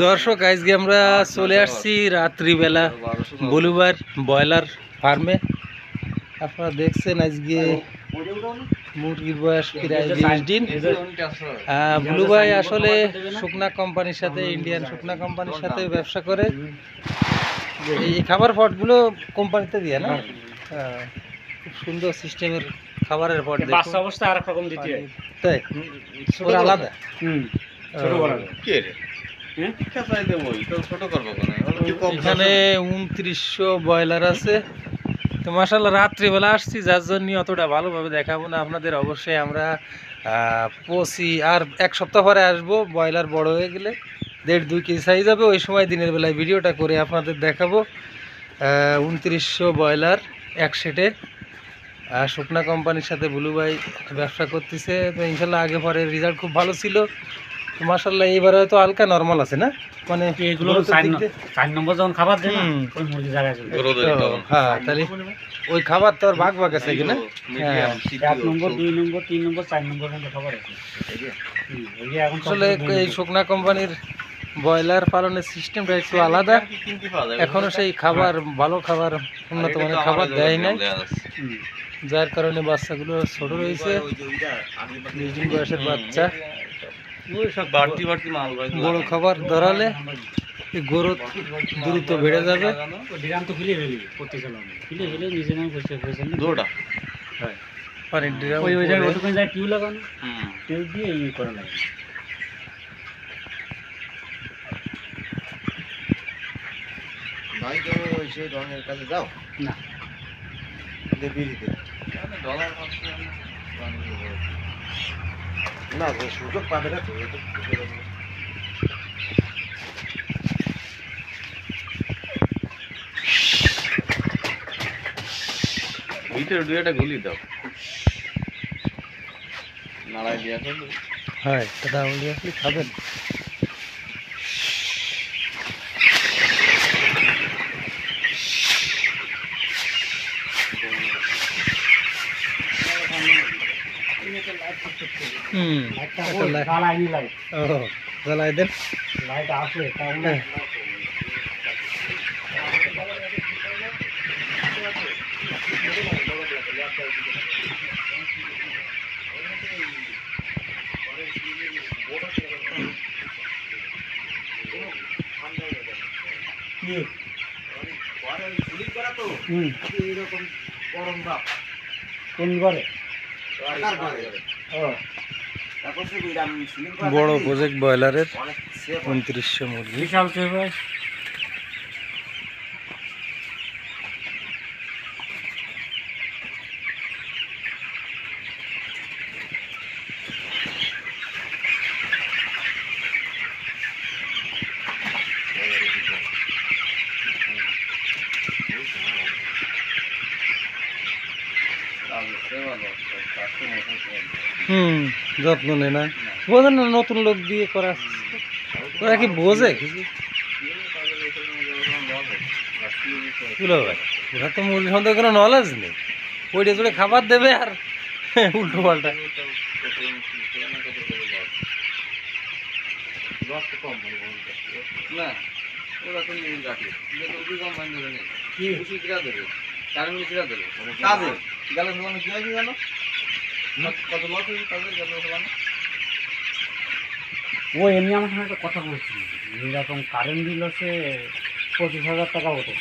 দর্শক আজকে আমরা চলে আসছি রাত্রিবেলা বুলুবার ব্রয়লার ফার্মে। আপনারা দেখছেন আজকে মুরগির বয়স প্রায় 20 দিন। বুলু ভাই আসলে শুকনা কোম্পানির সাথে, ইন্ডিয়ান শুকনা কোম্পানির সাথে ব্যবসা করে। এই খাবার পটগুলো কোম্পানিতে দিয়ে না, খুব সুন্দর সিস্টেমের খাবারের পট। বাচ্চা অবস্থা আরেক রকম দিতে হয়, তাই ওরা আলাদা। ছোট বড় এখানে 2900 ব্রয়লার আছে। তো মাশাআল্লাহ রাত্রিবেলা আসছি, যার জন্য অতটা ভালোভাবে দেখাবো না আপনাদের। অবশ্যই আমরা আর এক সপ্তাহ পরে আসবো, ব্রয়লার বড় হয়ে গেলে 1.5-2 কেজি সাইজ হবে, ওই সময় দিনের বেলায় ভিডিওটা করে আপনাদের দেখাবো। 2900 ব্রয়লার এক সেটে শুকনা কোম্পানির সাথে বুলু ভাই ব্যবসা করতেছে। তো ইনশাল্লাহ আগে পরে রেজাল্ট খুব ভালো ছিল। তো মাশাআল্লাহ এইবার হয়তো হালকা নর্মাল আছে না, মানে এগুলো 4 নম্বর যখন খাবার দেয় না ওই মুরগি জায়গায় চলে। হ্যাঁ, তাহলে ওই খাবার তো আর ভাগ ভাগ আছে কিনা, 1 নম্বর 2 নম্বর 3 নম্বর 4 নম্বর পর্যন্ত খাবার আছে। আসলে এই শুকনা কোম্পানির ব্রয়লার পালনের সিস্টেমটা একটু আলাদা। এখনো সেই খাবার, ভালো খাবার, উন্নত মানের খাবার দেয় নাই, যার কারণে বাচ্চাগুলো ছোট রয়েছে। 20 দিন বয়সের বাচ্চা। বড় খাবার ধরালে গরু দ্রুত বেড়ে যাবে। পানির ড্রাম টিউ লাগানো, টিউ দিয়ে ইয়ে করা লাগে। ভাই তো সেই রঙের কাছে যাও না, না সুযোগ পাবে না তো। ভিতরে 2-1টা গুলি দাও, নাড়াই দিয়া তো। হ্যাঁ, সেটা আপনি আসলে খাবেন। জ্বালাই দেন। লাইট আসে কোন ঘরে বড় প্রজেক্ট ব্রয়লারের 2900 মুরগি। বিশাল ভাই। যত্ন নেয় না, বোঝে না, নতুন লোক দিয়ে করা। ওরা কি বোঝে? ওরা তো মুরগি সম্বন্ধে কোনো নলেজ নেই। ওইটা জুড়ে খাবার দেবে আর উল্টো পাল্টা। না ওরা তো নিয়ে রাখে, কোম্পানি ধরে নেই, খুশি কিরা দেবে, কারণ কিরা দেবে কাজে গেল ফেলানো, কি হয় গেল কত লস হয়েছে তাদের গেল ফেলানো। ও এমনি আমার সঙ্গে একটা কথা বলছিল, এইরকম কারেন্ট বিল হচ্ছে 25,000 টাকা হতো।